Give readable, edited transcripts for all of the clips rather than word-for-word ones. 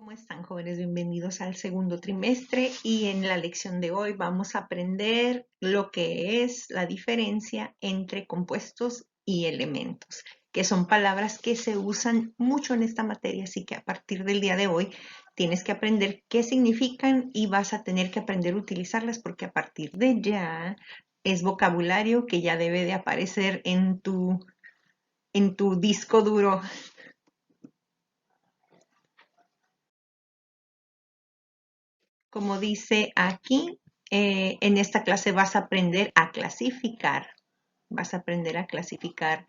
¿Cómo están, jóvenes? Bienvenidos al segundo trimestre y en la lección de hoy vamos a aprender lo que es la diferencia entre compuestos y elementos, que son palabras que se usan mucho en esta materia, así que a partir del día de hoy tienes que aprender qué significan y vas a tener que aprender a utilizarlas porque a partir de ya es vocabulario que ya debe de aparecer en tu disco duro. Como dice aquí, en esta clase vas a aprender a clasificar. Vas a aprender a clasificar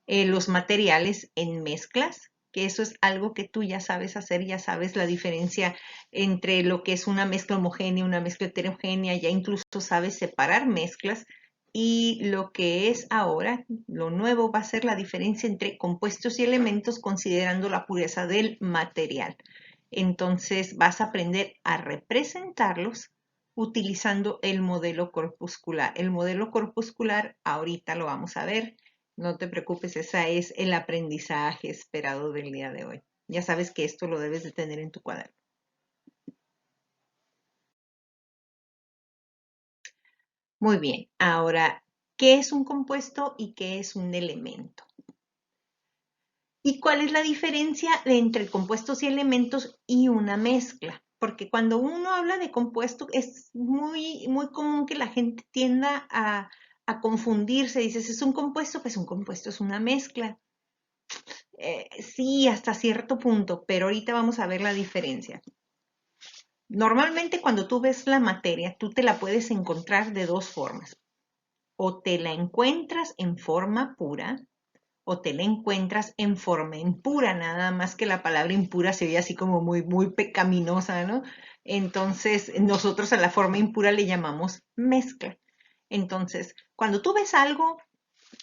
los materiales en mezclas, que eso es algo que tú ya sabes hacer, ya sabes la diferencia entre lo que es una mezcla homogénea, una mezcla heterogénea, ya incluso sabes separar mezclas. Y lo que es ahora, lo nuevo va a ser la diferencia entre compuestos y elementos considerando la pureza del material. Entonces vas a aprender a representarlos utilizando el modelo corpuscular. El modelo corpuscular ahorita lo vamos a ver. No te preocupes, ese es el aprendizaje esperado del día de hoy. Ya sabes que esto lo debes de tener en tu cuaderno. Muy bien, ahora, ¿qué es un compuesto y qué es un elemento? ¿Y cuál es la diferencia entre compuestos y elementos y una mezcla? Porque cuando uno habla de compuesto es muy común que la gente tienda a confundirse. Dices, ¿es un compuesto? Pues un compuesto es una mezcla. Sí, hasta cierto punto, pero ahorita vamos a ver la diferencia. Normalmente cuando tú ves la materia, tú te la puedes encontrar de dos formas. O te la encuentras en forma pura, o te la encuentras en forma impura, nada más que la palabra impura se ve así como muy pecaminosa, ¿no? Entonces, nosotros a la forma impura le llamamos mezcla. Entonces, cuando tú ves algo,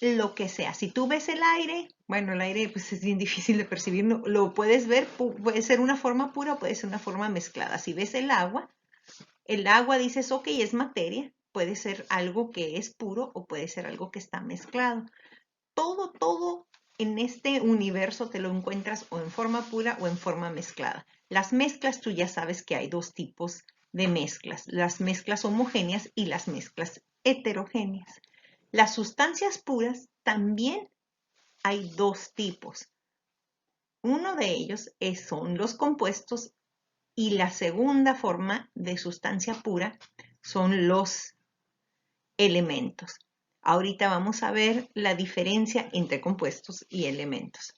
lo que sea, si tú ves el aire, bueno, el aire pues es bien difícil de percibir, ¿no? Lo puedes ver, puede ser una forma pura, puede ser una forma mezclada. Si ves el agua dices, ok, es materia, puede ser algo que es puro o puede ser algo que está mezclado. Todo en este universo te lo encuentras o en forma pura o en forma mezclada. Las mezclas, tú ya sabes que hay dos tipos de mezclas, las mezclas homogéneas y las mezclas heterogéneas. Las sustancias puras también hay dos tipos. Uno de ellos son los compuestos y la segunda forma de sustancia pura son los elementos. Ahorita vamos a ver la diferencia entre compuestos y elementos.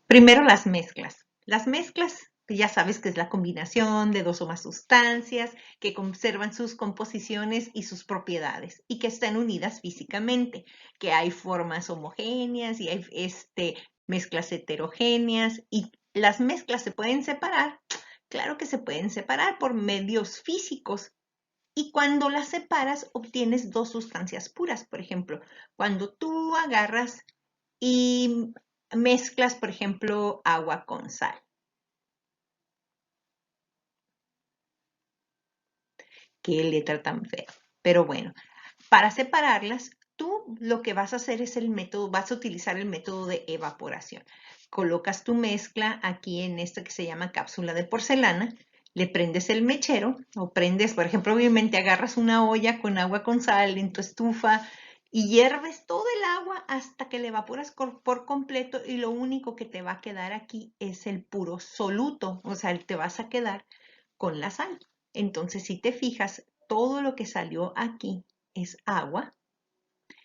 Primero las mezclas. Las mezclas, ya sabes que es la combinación de dos o más sustancias que conservan sus composiciones y sus propiedades y que están unidas físicamente, que hay formas homogéneas y hay mezclas heterogéneas y las mezclas se pueden separar. Claro que se pueden separar por medios físicos. Y cuando las separas, obtienes dos sustancias puras. Por ejemplo, cuando tú agarras y mezclas, por ejemplo, agua con sal. Qué letra tan fea. Pero bueno, para separarlas, tú lo que vas a hacer es vas a utilizar el método de evaporación. Colocas tu mezcla aquí en esta que se llama cápsula de porcelana, le prendes el mechero o prendes, por ejemplo, obviamente agarras una olla con agua con sal en tu estufa y hierves todo el agua hasta que le evaporas por completo y lo único que te va a quedar aquí es el puro soluto, o sea, te vas a quedar con la sal. Entonces, si te fijas, todo lo que salió aquí es agua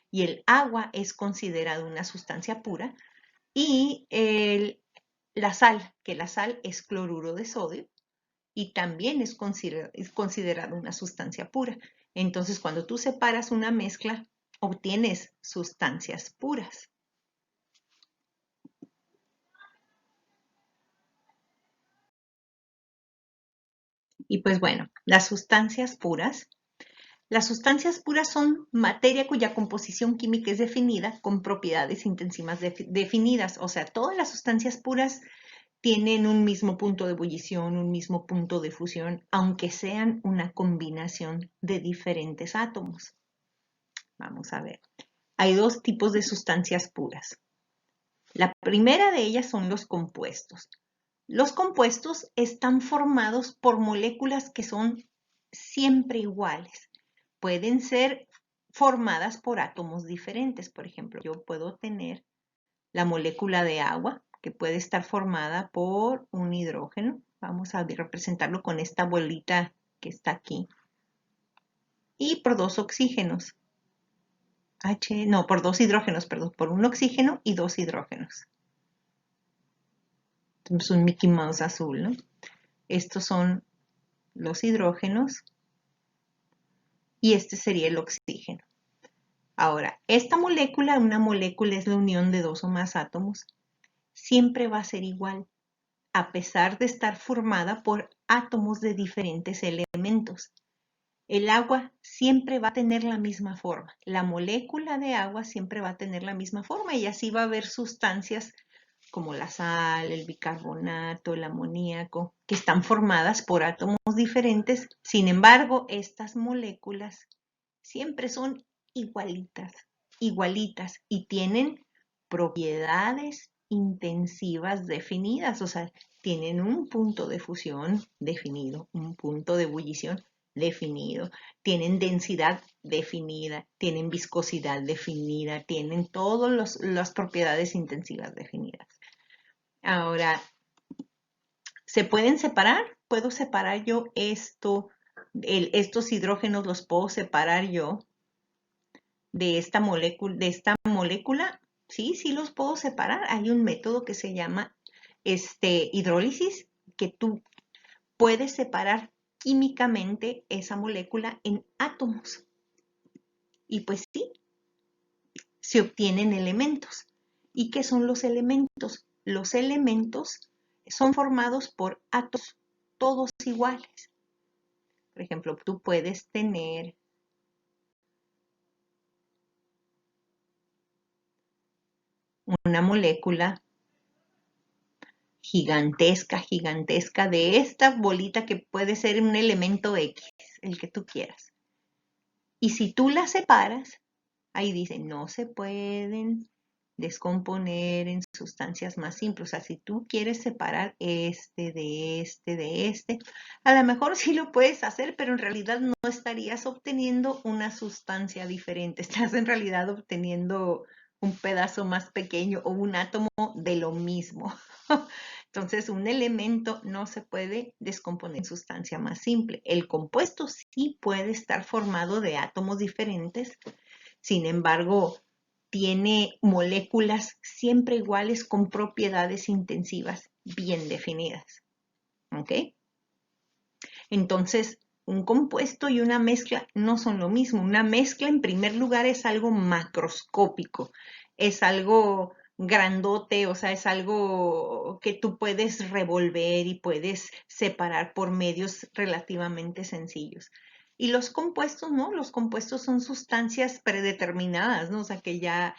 y el agua es considerada una sustancia pura y la sal, que la sal es cloruro de sodio y también es considerada una sustancia pura. Entonces, cuando tú separas una mezcla, obtienes sustancias puras. Y pues bueno, las sustancias puras son materia cuya composición química es definida con propiedades intensimas definidas. O sea, todas las sustancias puras tienen un mismo punto de ebullición, un mismo punto de fusión, aunque sean una combinación de diferentes átomos. Vamos a ver. Hay dos tipos de sustancias puras. La primera de ellas son los compuestos. Los compuestos están formados por moléculas que son siempre iguales. Pueden ser formadas por átomos diferentes. Por ejemplo, yo puedo tener la molécula de agua, que puede estar formada por un hidrógeno. Vamos a representarlo con esta bolita que está aquí. Y por dos oxígenos. Por dos hidrógenos, perdón, por un oxígeno y dos hidrógenos. Es un Mickey Mouse azul, ¿no? Estos son los hidrógenos y este sería el oxígeno. Ahora, esta molécula, una molécula es la unión de dos o más átomos, siempre va a ser igual, a pesar de estar formada por átomos de diferentes elementos. El agua siempre va a tener la misma forma. La molécula de agua siempre va a tener la misma forma y así va a haber sustancias como la sal, el bicarbonato, el amoníaco, que están formadas por átomos diferentes. Sin embargo, estas moléculas siempre son igualitas, igualitas y tienen propiedades intensivas definidas, o sea, tienen un punto de fusión definido, un punto de ebullición definido, tienen densidad definida, tienen viscosidad definida, tienen todas las propiedades intensivas definidas. Ahora, ¿se pueden separar? ¿Puedo separar yo estos hidrógenos los puedo separar yo de esta molécula? Sí, sí los puedo separar. Hay un método que se llama hidrólisis, que tú puedes separar químicamente esa molécula en átomos. Y pues sí, se obtienen elementos. ¿Y qué son los elementos? Los elementos son formados por átomos todos iguales. Por ejemplo, tú puedes tener una molécula gigantesca, gigantesca de esta bolita que puede ser un elemento X, el que tú quieras. Y si tú la separas, ahí dice, no se pueden descomponer en sustancias más simples. O sea, si tú quieres separar de este, a lo mejor sí lo puedes hacer, pero en realidad no estarías obteniendo una sustancia diferente. Estás en realidad obteniendo un pedazo más pequeño o un átomo de lo mismo. Entonces, un elemento no se puede descomponer en sustancia más simple. El compuesto sí puede estar formado de átomos diferentes, sin embargo, tiene moléculas siempre iguales con propiedades intensivas bien definidas. ¿Ok? Entonces, un compuesto y una mezcla no son lo mismo. Una mezcla, en primer lugar, es algo macroscópico, es algo grandote, o sea, es algo que tú puedes revolver y puedes separar por medios relativamente sencillos. Y los compuestos, ¿no? Los compuestos son sustancias predeterminadas, ¿no? O sea, que ya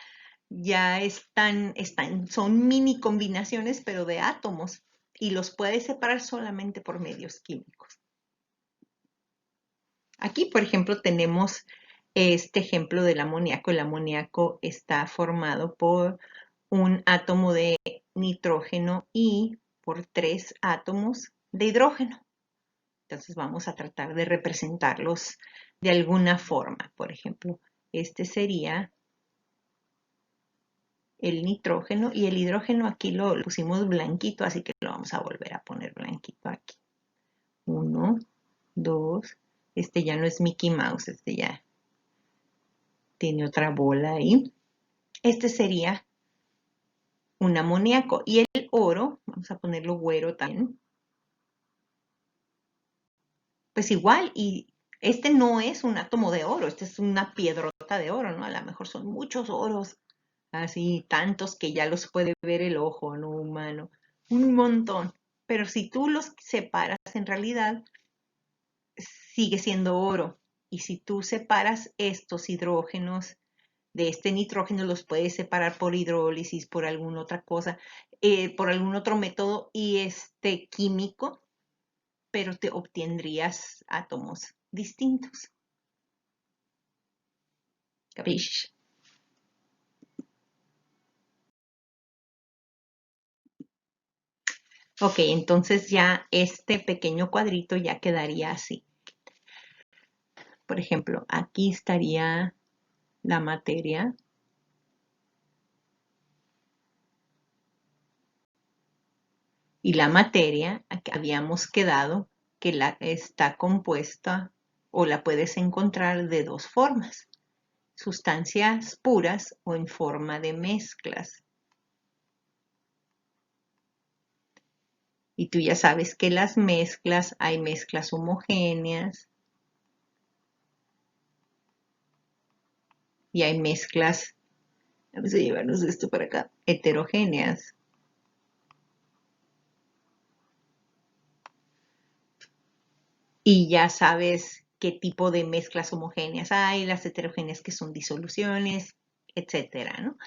son mini combinaciones, pero de átomos, y los puedes separar solamente por medios químicos. Aquí, por ejemplo, tenemos este ejemplo del amoníaco. El amoníaco está formado por un átomo de nitrógeno y por 3 átomos de hidrógeno. Entonces vamos a tratar de representarlos de alguna forma. Por ejemplo, este sería el nitrógeno y el hidrógeno aquí lo pusimos blanquito, así que lo vamos a volver a poner blanquito aquí. 1, 2, este ya no es Mickey Mouse, este ya tiene otra bola ahí. Este sería un amoníaco. Y el oro, vamos a ponerlo güero también, pues igual, y este no es un átomo de oro, este es una piedrota de oro, ¿no? A lo mejor son muchos oros, así tantos que ya los puede ver el ojo, ¿no? Humano, un montón. Pero si tú los separas, en realidad sigue siendo oro. Y si tú separas estos hidrógenos de este nitrógeno, los puedes separar por hidrólisis, por alguna otra cosa, por algún otro método y químico, pero te obtendrías átomos distintos. ¿Capish? Ok, entonces ya este pequeño cuadrito ya quedaría así. Por ejemplo, aquí estaría la materia. Y la materia, habíamos quedado que está compuesta o la puedes encontrar de dos formas, sustancias puras o en forma de mezclas. Y tú ya sabes que las mezclas, hay mezclas homogéneas y hay mezclas, vamos a llevarnos esto para acá, heterogéneas. Y ya sabes qué tipo de mezclas homogéneas hay, las heterogéneas que son disoluciones, etcétera, ¿no?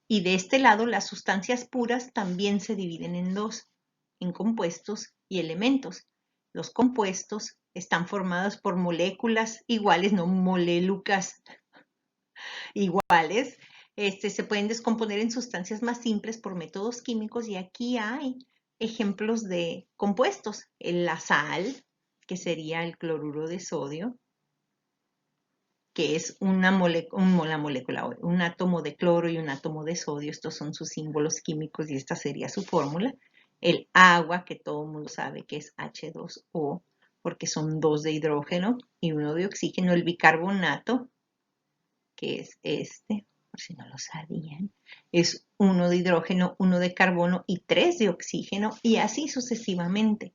Y de este lado, las sustancias puras también se dividen en dos, en compuestos y elementos. Los compuestos están formados por moléculas iguales, no molélucas iguales. Se pueden descomponer en sustancias más simples por métodos químicos y aquí hay ejemplos de compuestos. La sal, que sería el cloruro de sodio, que es una molécula, un átomo de cloro y un átomo de sodio. Estos son sus símbolos químicos y esta sería su fórmula. El agua, que todo el mundo sabe que es H2O, porque son dos de hidrógeno y uno de oxígeno. El bicarbonato, que es este, por si no lo sabían, es uno de hidrógeno, uno de carbono y tres de oxígeno, y así sucesivamente.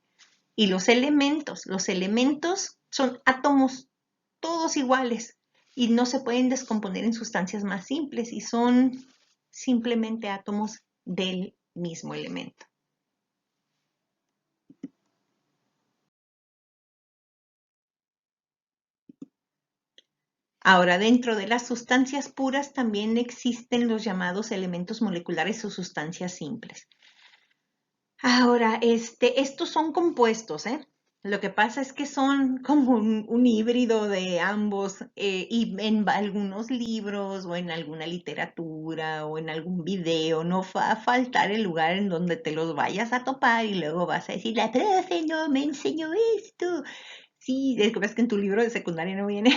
Y los elementos son átomos todos iguales y no se pueden descomponer en sustancias más simples y son simplemente átomos del mismo elemento. Ahora, dentro de las sustancias puras también existen los llamados elementos moleculares o sustancias simples. Ahora, estos son compuestos, ¿eh? Lo que pasa es que son como un híbrido de ambos y en algunos libros o en alguna literatura o en algún video no va a faltar el lugar en donde te los vayas a topar y luego vas a decir, la profe no me enseñó esto. Sí, es que ves que en tu libro de secundaria no viene,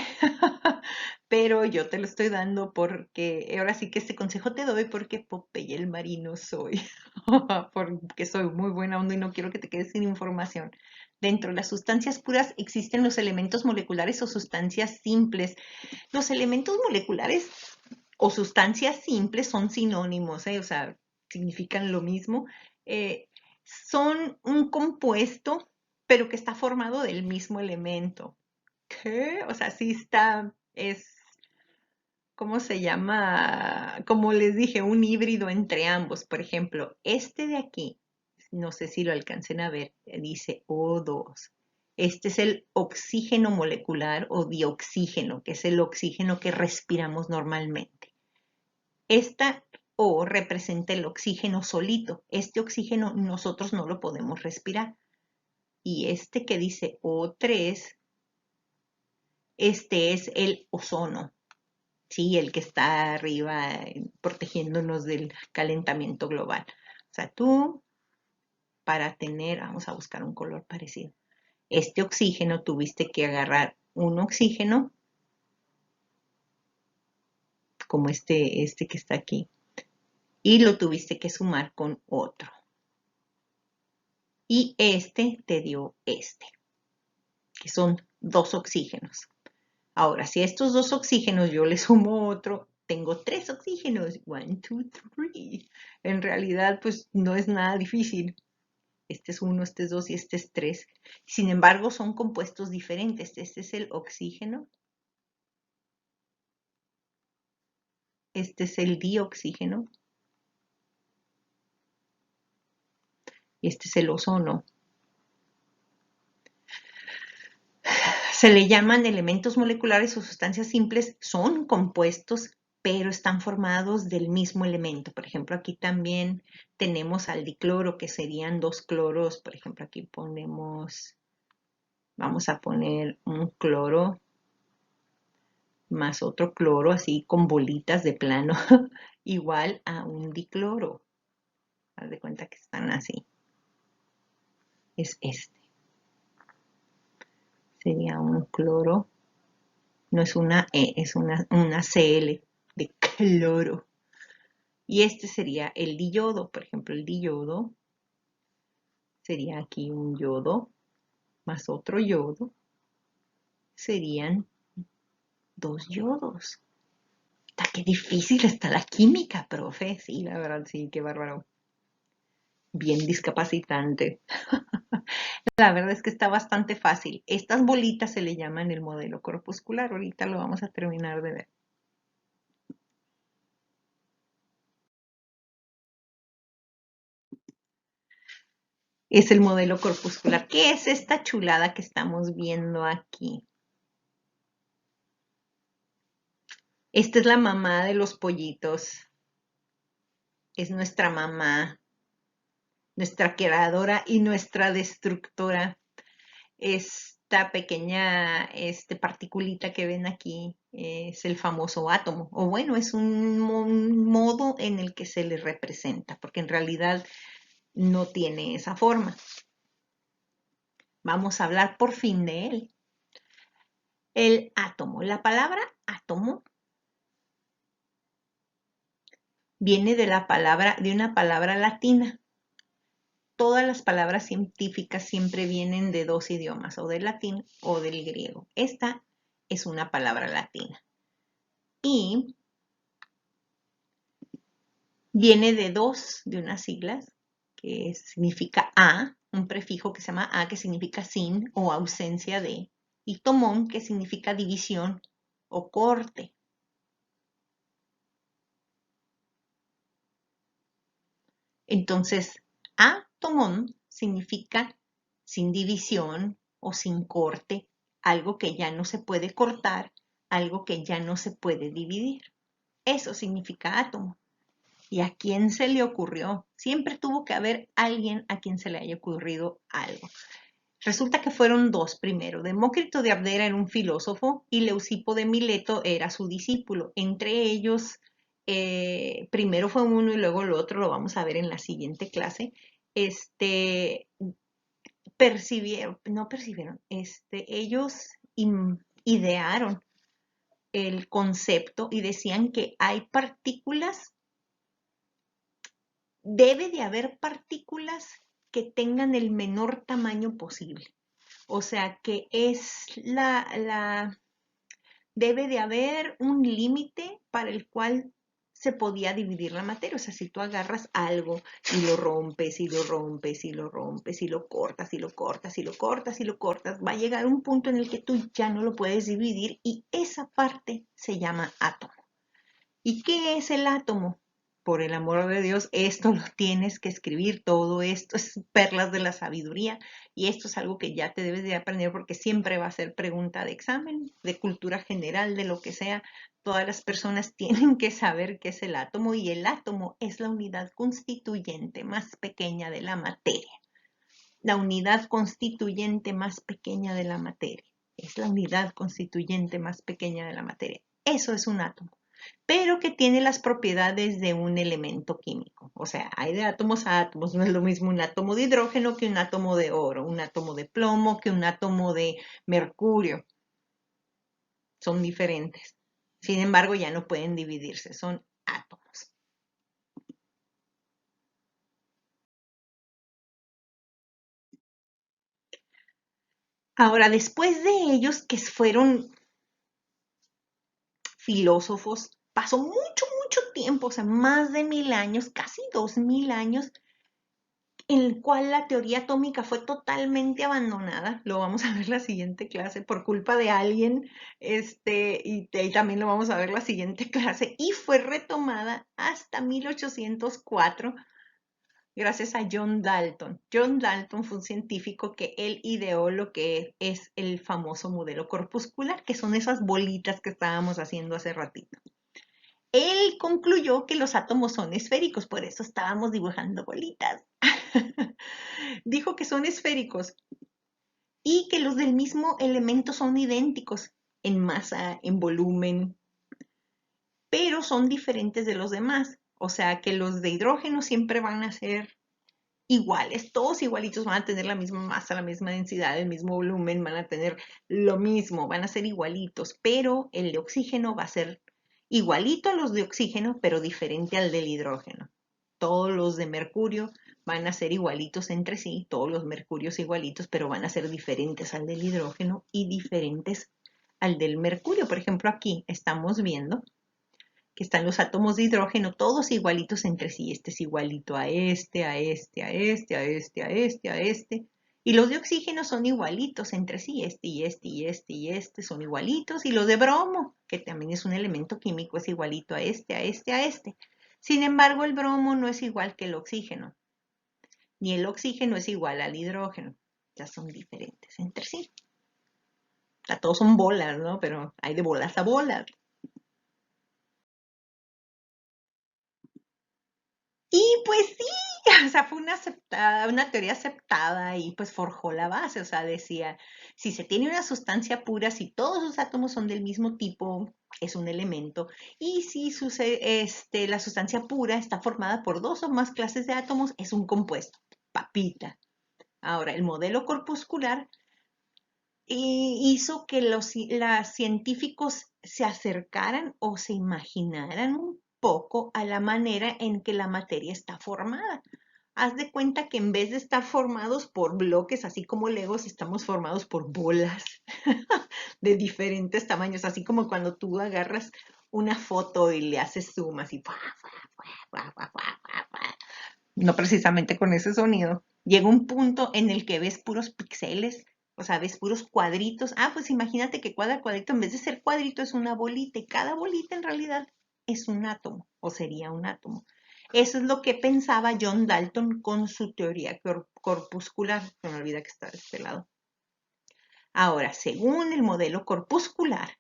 pero yo te lo estoy dando porque ahora sí que este consejo te doy porque Popeye el marino soy, porque soy muy buena onda y no quiero que te quedes sin información. Dentro de las sustancias puras existen los elementos moleculares o sustancias simples. Los elementos moleculares o sustancias simples son sinónimos, ¿eh? O sea, significan lo mismo. Eh, Son un compuesto, pero que está formado del mismo elemento. ¿Qué? O sea, sí está, ¿cómo se llama? Como les dije, un híbrido entre ambos. Por ejemplo, este de aquí, no sé si lo alcancen a ver, dice O2. Este es el oxígeno molecular o dioxígeno, que es el oxígeno que respiramos normalmente. Esta O representa el oxígeno solito. Este oxígeno nosotros no lo podemos respirar. Y este que dice O3, este es el ozono. Sí, el que está arriba protegiéndonos del calentamiento global. O sea, tú, para tener, vamos a buscar un color parecido. Este oxígeno tuviste que agarrar un oxígeno, como este que está aquí, y lo tuviste que sumar con otro. Y este te dio este, que son dos oxígenos. Ahora, si a estos dos oxígenos yo le sumo otro, tengo tres oxígenos. 1, 2, 3. En realidad, pues no es nada difícil. Este es 1, este es 2 y este es 3. Sin embargo, son compuestos diferentes. Este es el oxígeno. Este es el dioxígeno. Y este es el ozono. Se le llaman elementos moleculares o sustancias simples. Son compuestos, pero están formados del mismo elemento. Por ejemplo, aquí también tenemos al dicloro, que serían dos cloros. Por ejemplo, aquí vamos a poner un cloro más otro cloro así con bolitas de plano, igual a un dicloro. Haz de cuenta que están así. Es este. Sería un cloro. No es una E, es una Cl de cloro. Y este sería el diyodo. Por ejemplo, el diyodo sería aquí un yodo más otro yodo. Serían 2 yodos. ¡Qué difícil está la química, profe! Sí, la verdad, sí, qué bárbaro. Bien discapacitante. La verdad es que está bastante fácil. Estas bolitas se le llaman el modelo corpuscular. Ahorita lo vamos a terminar de ver. Es el modelo corpuscular. ¿Qué es esta chulada que estamos viendo aquí? Esta es la mamá de los pollitos. Es nuestra mamá, nuestra creadora y nuestra destructora. Esta pequeña particulita que ven aquí es el famoso átomo, o bueno, es un modo en el que se le representa, porque en realidad no tiene esa forma. Vamos a hablar por fin de él. El átomo. La palabra átomo viene de una palabra latina. Todas las palabras científicas siempre vienen de dos idiomas, o del latín o del griego. Esta es una palabra latina. Y viene de unas siglas, que significa a, un prefijo que se llama a, que significa sin o ausencia de, y tomón, que significa división o corte. Entonces, atomón significa sin división o sin corte, algo que ya no se puede cortar, algo que ya no se puede dividir. Eso significa átomo. ¿Y a quién se le ocurrió? Siempre tuvo que haber alguien a quien se le haya ocurrido algo. Resulta que fueron dos primero. Demócrito de Abdera era un filósofo y Leucipo de Mileto era su discípulo. Entre ellos, primero fue uno y luego el otro, lo vamos a ver en la siguiente clase. Ellos idearon el concepto y decían que hay partículas, debe de haber partículas que tengan el menor tamaño posible. O sea, que es debe de haber un límite para el cual se podía dividir la materia. O sea, si tú agarras algo y lo rompes y lo rompes y lo rompes y lo cortas y lo cortas y lo cortas y lo cortas, va a llegar un punto en el que tú ya no lo puedes dividir y esa parte se llama átomo. ¿Y qué es el átomo? Por el amor de Dios, esto lo tienes que escribir, todo esto es perlas de la sabiduría y esto es algo que ya te debes de aprender porque siempre va a ser pregunta de examen, de cultura general, de lo que sea. Todas las personas tienen que saber qué es el átomo y el átomo es la unidad constituyente más pequeña de la materia. La unidad constituyente más pequeña de la materia. Es la unidad constituyente más pequeña de la materia. Eso es un átomo, pero que tiene las propiedades de un elemento químico. O sea, hay de átomos a átomos. No es lo mismo un átomo de hidrógeno que un átomo de oro, un átomo de plomo que un átomo de mercurio. Son diferentes. Sin embargo, ya no pueden dividirse, son átomos. Ahora, después de ellos, que fueron filósofos, pasó mucho tiempo, o sea, más de 1000 años, casi 2000 años, en el cual la teoría atómica fue totalmente abandonada. Lo vamos a ver la siguiente clase por culpa de alguien, y también lo vamos a ver la siguiente clase, y fue retomada hasta 1804 gracias a John Dalton. John Dalton fue un científico que él ideó lo que es el famoso modelo corpuscular, que son esas bolitas que estábamos haciendo hace ratito. Él concluyó que los átomos son esféricos, por eso estábamos dibujando bolitas. Dijo que son esféricos y que los del mismo elemento son idénticos. en masa, en volumen, pero son diferentes de los demás. O sea que los de hidrógeno siempre van a ser iguales, todos igualitos, van a tener la misma masa, la misma densidad, el mismo volumen, van a tener lo mismo, van a ser igualitos, pero el de oxígeno va a ser igualito a los de oxígeno, pero diferente al del hidrógeno. Todos los de mercurio van a ser igualitos entre sí, todos los mercurios igualitos, pero van a ser diferentes al del hidrógeno y diferentes al del mercurio. Por ejemplo, aquí estamos viendo que están los átomos de hidrógeno todos igualitos entre sí. Este es igualito a este, a este, a este, a este, a este, a este. Y los de oxígeno son igualitos entre sí. Este y este y este y este son igualitos. Y los de bromo, que también es un elemento químico, es igualito a este, a este, a este. Sin embargo, el bromo no es igual que el oxígeno. Ni el oxígeno es igual al hidrógeno. Ya son diferentes entre sí. O sea, todos son bolas, ¿no? Pero hay de bolas a bolas. Y pues sí, o sea, fue una teoría aceptada y pues forjó la base, o sea, decía, si se tiene una sustancia pura, si todos los átomos son del mismo tipo, es un elemento, y si la sustancia pura está formada por dos o más clases de átomos, es un compuesto, papita. Ahora, el modelo corpuscular hizo que los científicos se acercaran o se imaginaran un poco a la manera en que la materia está formada. Haz de cuenta que en vez de estar formados por bloques, así como Legos, estamos formados por bolas de diferentes tamaños, así como cuando tú agarras una foto y le haces zoom así, no precisamente con ese sonido. Llega un punto en el que ves puros píxeles, o sea, ves puros cuadritos. Ah, pues imagínate que cada cuadrito, en vez de ser cuadrito, es una bolita y cada bolita en realidad es un átomo o sería un átomo. Eso es lo que pensaba John Dalton con su teoría corpuscular. Se me olvida que está de este lado. Ahora, según el modelo corpuscular,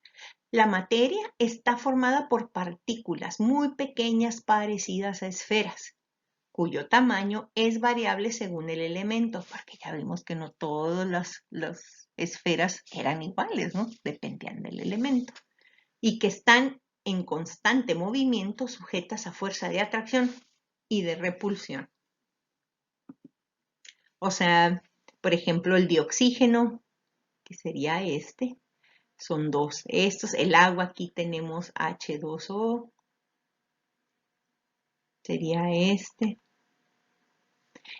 la materia está formada por partículas muy pequeñas parecidas a esferas, cuyo tamaño es variable según el elemento, porque ya vimos que no todas las esferas eran iguales, ¿no? Dependían del elemento. Y que están en constante movimiento sujetas a fuerza de atracción y de repulsión. O sea, por ejemplo, el dioxígeno, que sería este, son dos estos. El agua, aquí tenemos H2O, sería este.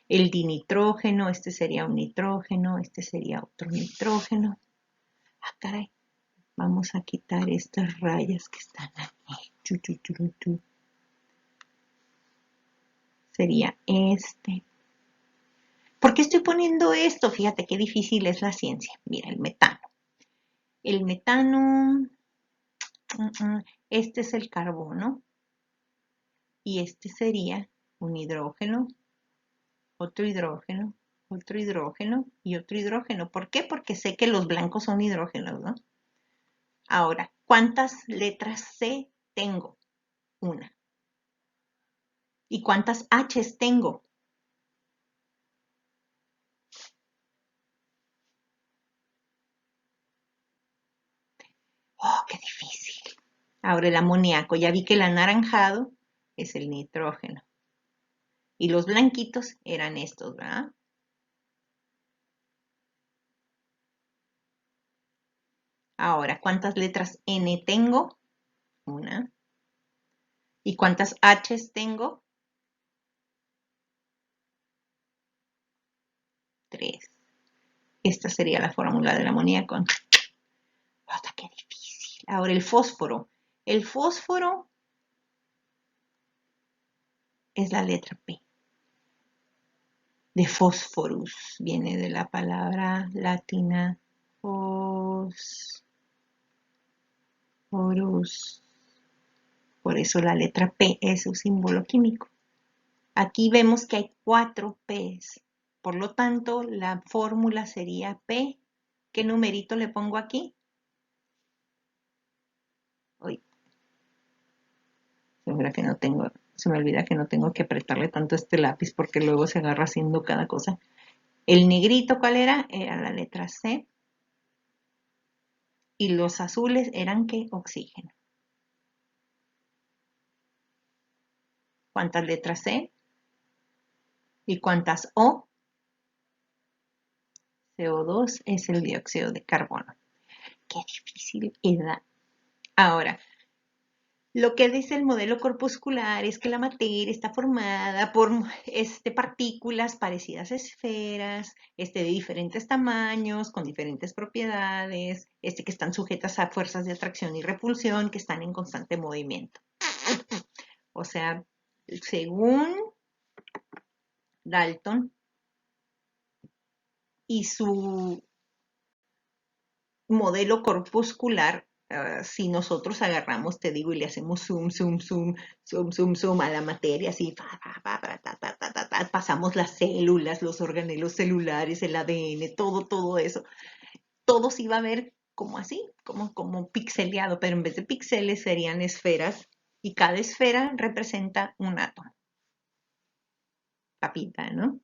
El dinitrógeno, este sería un nitrógeno, este sería otro nitrógeno. Ah, caray, vamos a quitar estas rayas que están aquí. Sería este. ¿Por qué estoy poniendo esto? Fíjate qué difícil es la ciencia. Mira, el metano. El metano, este es el carbono y este sería un hidrógeno, otro hidrógeno, otro hidrógeno y otro hidrógeno. ¿Por qué? Porque sé que los blancos son hidrógenos, ¿no? Ahora, ¿cuántas letras C tengo? Una. ¿Y cuántas H's tengo? ¡Oh, qué difícil! Ahora el amoníaco. Ya vi que el anaranjado es el nitrógeno. Y los blanquitos eran estos, ¿verdad? Ahora, ¿cuántas letras N tengo? Una. ¿Y cuántas H's tengo? Tres. Esta sería la fórmula del amoníaco. ¡Oh, qué difícil! Ahora el fósforo. El fósforo es la letra P. De fósforus. Viene de la palabra latina fósforus. Por eso la letra P es su símbolo químico. Aquí vemos que hay 4 P's. Por lo tanto, la fórmula sería P. ¿Qué numerito le pongo aquí? Uy, se me olvida que no tengo que apretarle tanto este lápiz porque luego se agarra haciendo cada cosa. El negrito, ¿cuál era? Era la letra C. Y los azules eran ¿qué? Oxígeno. ¿Cuántas letras C? ¿Y cuántas O? CO2 es el dióxido de carbono. Qué difícil era. Ahora, lo que dice el modelo corpuscular es que la materia está formada por partículas parecidas a esferas, de diferentes tamaños, con diferentes propiedades, que están sujetas a fuerzas de atracción y repulsión, que están en constante movimiento. O sea, según Dalton y su modelo corpuscular, si nosotros agarramos, te digo, y le hacemos zoom, zoom, zoom, zoom, zoom, zoom a la materia, así, pasamos las células, los organelos celulares, el ADN, todo eso, todo se iba a ver como así, como pixeleado, pero en vez de píxeles serían esferas, y cada esfera representa un átomo. Papita, ¿no?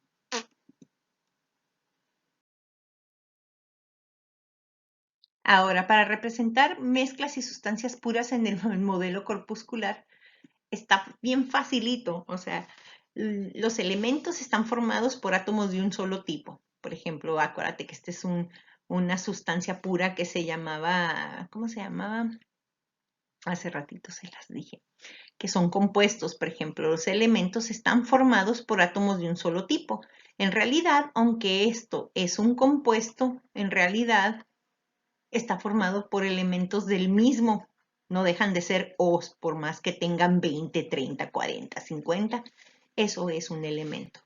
Ahora, para representar mezclas y sustancias puras en el modelo corpuscular, está bien facilito, o sea, los elementos están formados por átomos de un solo tipo. Por ejemplo, acuérdate que esta es una sustancia pura que se llamaba, ¿cómo se llamaba? Hace ratito se las dije, que son compuestos. Por ejemplo, los elementos están formados por átomos de un solo tipo. En realidad, aunque esto es un compuesto, en realidad está formado por elementos del mismo. No dejan de ser O's, por más que tengan 20, 30, 40, 50. Eso es un elemento.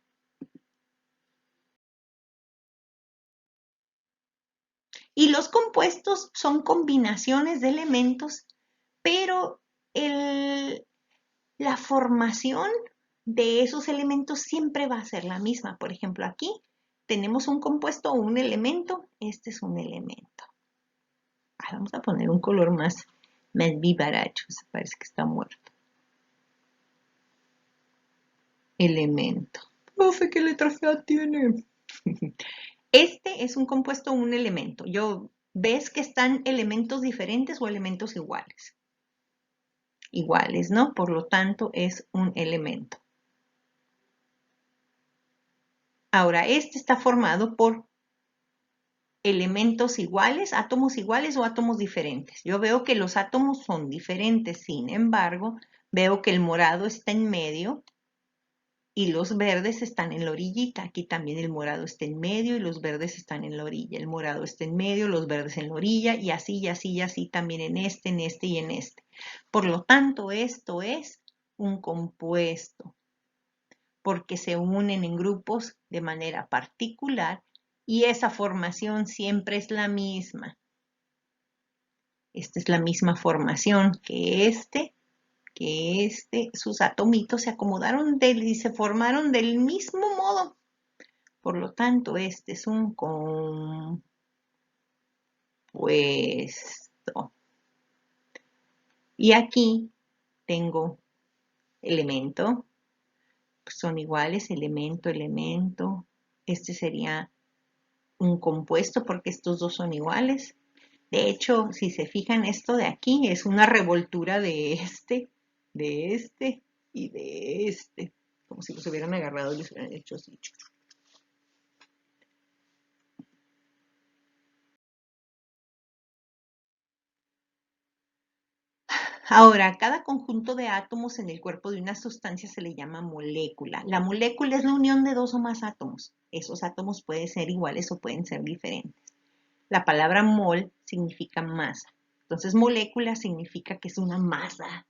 Y los compuestos son combinaciones de elementos, pero la formación de esos elementos siempre va a ser la misma. Por ejemplo, aquí tenemos un compuesto o un elemento. Este es un elemento. Vamos a poner un color más vivaracho. Parece que está muerto. Elemento. Profe, ¿qué letra fea tiene? Este es un compuesto o un elemento. ¿Ves que están elementos diferentes o elementos iguales? Iguales, ¿no? Por lo tanto, es un elemento. Ahora, este está formado por elementos iguales, átomos iguales o átomos diferentes. Yo veo que los átomos son diferentes, sin embargo, veo que el morado está en medio y los verdes están en la orillita. Aquí también el morado está en medio y los verdes están en la orilla. El morado está en medio, los verdes en la orilla y así, y así, y así también en este y en este. Por lo tanto, esto es un compuesto porque se unen en grupos de manera particular y esa formación siempre es la misma. Esta es la misma formación que sus atomitos se acomodaron y se formaron del mismo modo. Por lo tanto, este es un compuesto. Y aquí tengo elemento, son iguales, elemento, elemento. Este sería un compuesto porque estos dos son iguales. De hecho, si se fijan, esto de aquí es una revoltura de y de este. Como si los hubieran agarrado y los hubieran hecho así. Ahora, cada conjunto de átomos en el cuerpo de una sustancia se le llama molécula. La molécula es la unión de dos o más átomos. Esos átomos pueden ser iguales o pueden ser diferentes. La palabra mol significa masa. Entonces, molécula significa que es una masa,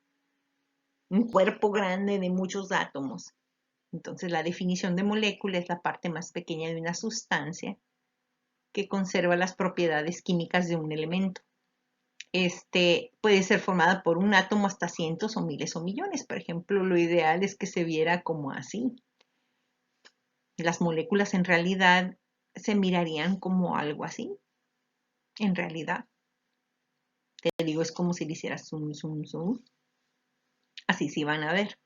un cuerpo grande de muchos átomos. Entonces, la definición de molécula es la parte más pequeña de una sustancia que conserva las propiedades químicas de un elemento. Puede ser formada por un átomo hasta cientos o miles o millones. Por ejemplo, lo ideal es que se viera como así. Las moléculas en realidad se mirarían como algo así. En realidad, te digo, es como si le hicieras zoom, zoom, zoom. Así sí van a ver.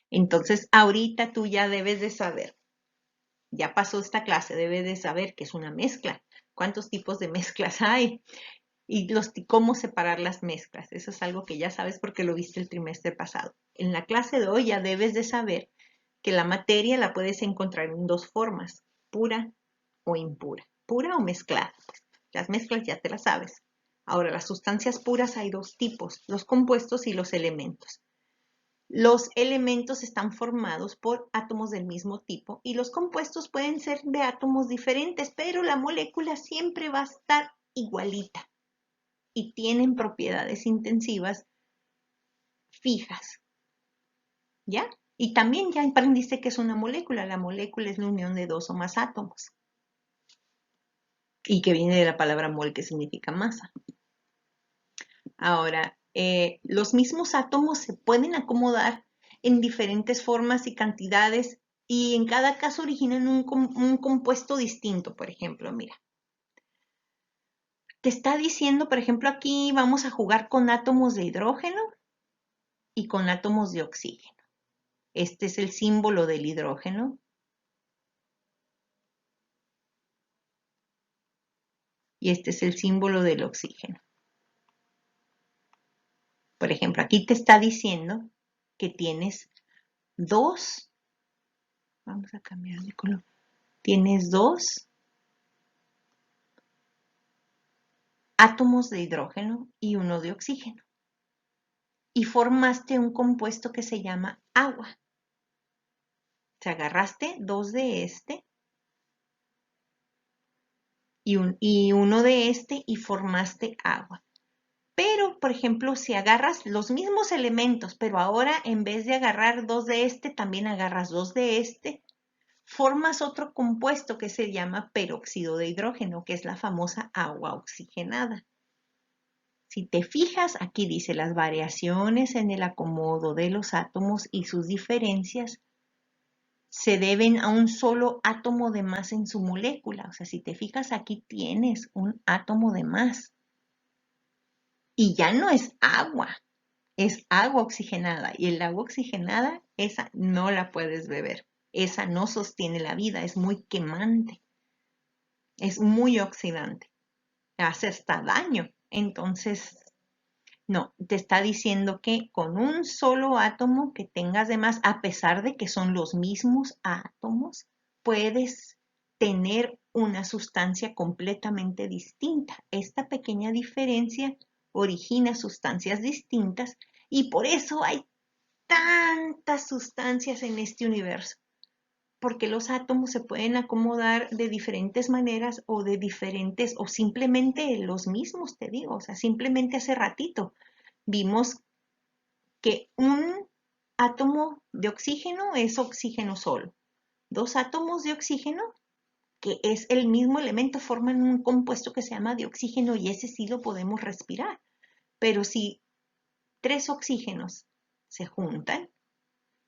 Entonces, ahorita tú ya debes de saber, ya pasó esta clase, debes de saber que es una mezcla. cuántos tipos de mezclas hay y cómo separar las mezclas. Eso es algo que ya sabes porque lo viste el trimestre pasado. En la clase de hoy ya debes de saber que la materia la puedes encontrar en dos formas, pura o impura, pura o mezclada. Pues, las mezclas ya te las sabes. Ahora, las sustancias puras hay dos tipos, los compuestos y los elementos. Los elementos están formados por átomos del mismo tipo y los compuestos pueden ser de átomos diferentes, pero la molécula siempre va a estar igualita y tienen propiedades intensivas fijas. ¿Ya? Y también ya aprendiste que es una molécula. La molécula es la unión de dos o más átomos. Y que viene de la palabra mol, que significa masa. Ahora, los mismos átomos se pueden acomodar en diferentes formas y cantidades y en cada caso originan un compuesto distinto. Por ejemplo, mira, te está diciendo, por ejemplo, aquí vamos a jugar con átomos de hidrógeno y con átomos de oxígeno. Este es el símbolo del hidrógeno. Y este es el símbolo del oxígeno. Por ejemplo, aquí te está diciendo que tienes dos, vamos a cambiar de color, tienes dos átomos de hidrógeno y uno de oxígeno. Y formaste un compuesto que se llama agua. O sea, agarraste dos de este y uno de este y formaste agua. Pero, por ejemplo, si agarras los mismos elementos, pero ahora en vez de agarrar dos de este, también agarras dos de este, formas otro compuesto que se llama peróxido de hidrógeno, que es la famosa agua oxigenada. Si te fijas, aquí dice las variaciones en el acomodo de los átomos y sus diferencias se deben a un solo átomo de más en su molécula. O sea, si te fijas, aquí tienes un átomo de más. Y ya no es agua oxigenada. Y el agua oxigenada, esa no la puedes beber. Esa no sostiene la vida, es muy quemante. Es muy oxidante, hace hasta daño. Entonces, no, te está diciendo que con un solo átomo que tengas de más, a pesar de que son los mismos átomos, puedes tener una sustancia completamente distinta. Esta pequeña diferencia origina sustancias distintas y por eso hay tantas sustancias en este universo, porque los átomos se pueden acomodar de diferentes maneras o de diferentes, o simplemente los mismos, te digo, o sea, simplemente hace ratito vimos que un átomo de oxígeno es oxígeno solo. Dos átomos de oxígeno, que es el mismo elemento, forman un compuesto que se llama dioxígeno y ese sí lo podemos respirar. Pero si tres oxígenos se juntan,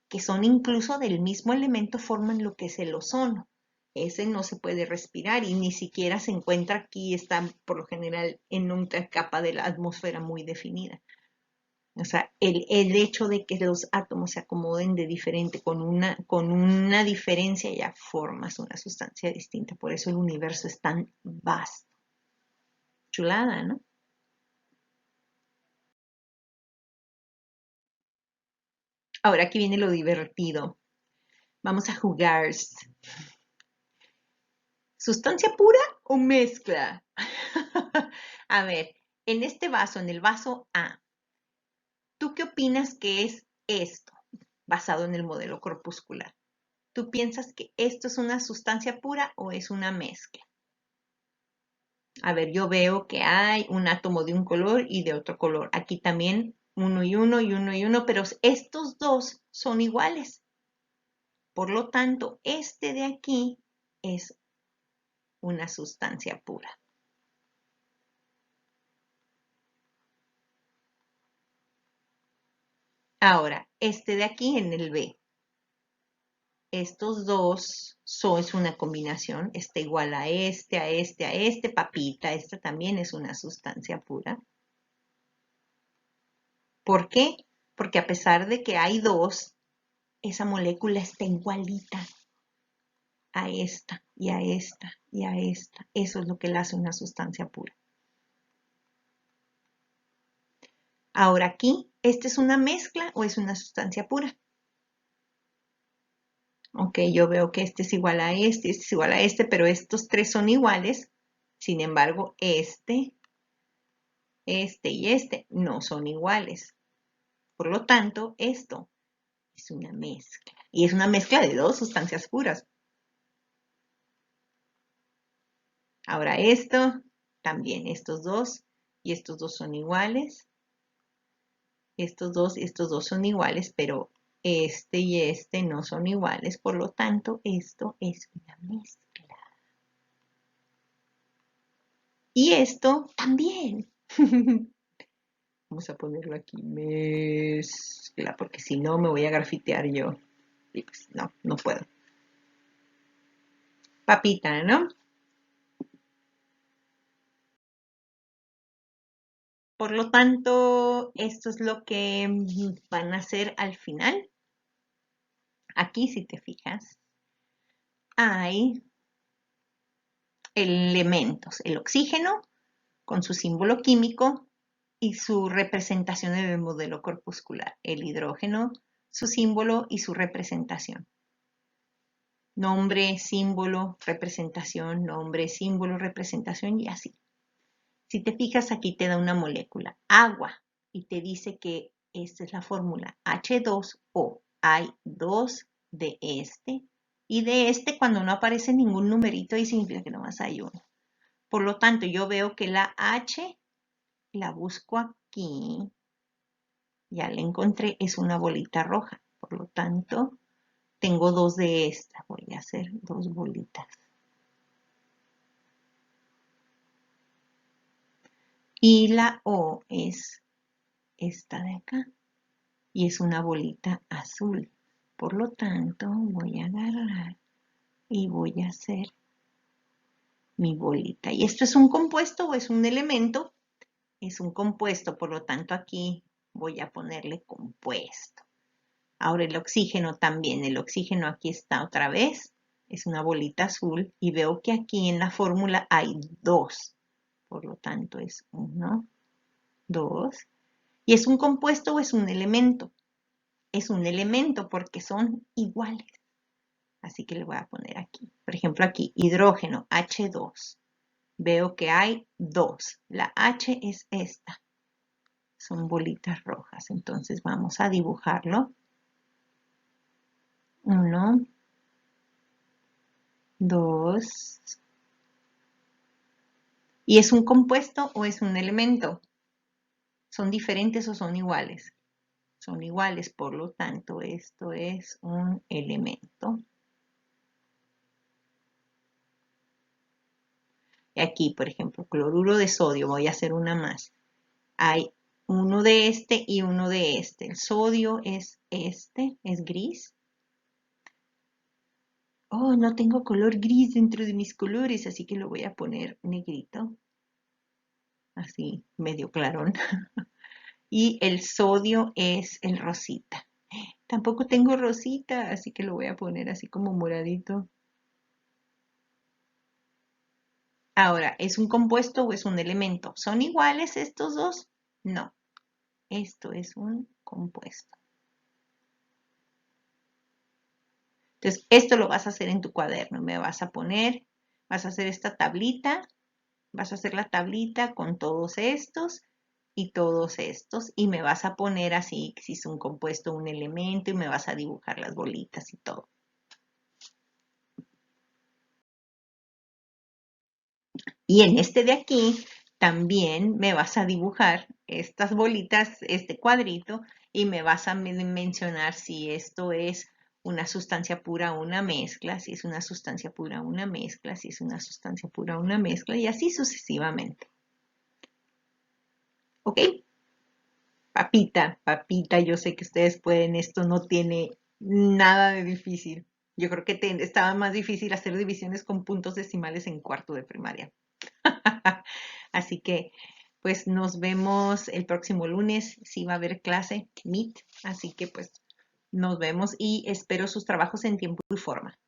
que son incluso del mismo elemento, forman lo que es el ozono. Ese no se puede respirar y ni siquiera se encuentra aquí, está por lo general en una capa de la atmósfera muy definida. O sea, el hecho de que los átomos se acomoden de diferente, con una diferencia ya formas una sustancia distinta. Por eso el universo es tan vasto. Chulada, ¿no? Ahora aquí viene lo divertido. Vamos a jugar. ¿Sustancia pura o mezcla? A ver, en este vaso, en el vaso A, ¿tú qué opinas que es esto, basado en el modelo corpuscular? ¿Tú piensas que esto es una sustancia pura o es una mezcla? A ver, yo veo que hay un átomo de un color y de otro color. Aquí también uno y uno y uno y uno, pero estos dos son iguales. Por lo tanto, este de aquí es una sustancia pura. Ahora, este de aquí en el B. Estos dos es una combinación. Este igual a este, a este, a este, papita. Esta también es una sustancia pura. ¿Por qué? Porque a pesar de que hay dos, esa molécula está igualita a esta. y a esta y a esta. Eso es lo que le hace una sustancia pura. Ahora aquí, ¿esta es una mezcla o es una sustancia pura? Ok, yo veo que este es igual a este es igual a este, pero estos tres son iguales. Sin embargo, este y este no son iguales. Por lo tanto, esto es una mezcla. Y es una mezcla de dos sustancias puras. Ahora esto, también estos dos y estos dos son iguales. Estos dos y estos dos son iguales, pero este y este no son iguales. Por lo tanto, esto es una mezcla. Y esto también. Vamos a ponerlo aquí, mezcla, porque si no me voy a grafitear yo. Y pues no, no puedo. Papita, ¿no? Por lo tanto, esto es lo que van a hacer al final. Aquí, si te fijas, hay elementos. El oxígeno con su símbolo químico y su representación en el modelo corpuscular. El hidrógeno, su símbolo y su representación. Nombre, símbolo, representación y así. Si te fijas, aquí te da una molécula, agua, y te dice que esta es la fórmula H2O. Hay dos de este, y de este cuando no aparece ningún numerito ahí significa que nomás hay uno. Por lo tanto, yo veo que la H la busco aquí, ya la encontré, es una bolita roja. Por lo tanto, tengo dos de esta, voy a hacer dos bolitas. Y la O es esta de acá. Y es una bolita azul. Por lo tanto, voy a agarrar y voy a hacer mi bolita. ¿Y esto es un compuesto o es un elemento? Es un compuesto, por lo tanto aquí voy a ponerle compuesto. Ahora el oxígeno también. El oxígeno aquí está otra vez. Es una bolita azul y veo que aquí en la fórmula hay dos. Por lo tanto es 1, 2. ¿Y es un compuesto o es un elemento? Es un elemento porque son iguales. Así que le voy a poner aquí. Por ejemplo, aquí, hidrógeno, H2. Veo que hay dos. La H es esta. Son bolitas rojas. Entonces vamos a dibujarlo. 1, 2. ¿Y es un compuesto o es un elemento? ¿Son diferentes o son iguales? Son iguales, por lo tanto, esto es un elemento. Y aquí, por ejemplo, cloruro de sodio, voy a hacer una más. Hay uno de este y uno de este. El sodio es este, es gris. Oh, no tengo color gris dentro de mis colores, así que lo voy a poner negrito. Así, medio clarón. Y el sodio es el rosita. Tampoco tengo rosita, así que lo voy a poner así como moradito. Ahora, ¿es un compuesto o es un elemento? ¿Son iguales estos dos? No. Esto es un compuesto. Entonces, esto lo vas a hacer en tu cuaderno. Me vas a poner, vas a hacer esta tablita, vas a hacer la tablita con todos estos y me vas a poner así, si es un compuesto o un elemento y me vas a dibujar las bolitas y todo. Y en este de aquí también me vas a dibujar estas bolitas, este cuadrito, y me vas a mencionar si esto es una sustancia pura o una mezcla, si es una sustancia pura o una mezcla, si es una sustancia pura o una mezcla, y así sucesivamente. ¿Ok? Papita, papita, yo sé que ustedes pueden, esto no tiene nada de difícil. Yo creo que estaba más difícil hacer divisiones con puntos decimales en cuarto de primaria. Así que, pues nos vemos el próximo lunes. Sí va a haber clase, Meet. Así que, pues, nos vemos y espero sus trabajos en tiempo y forma.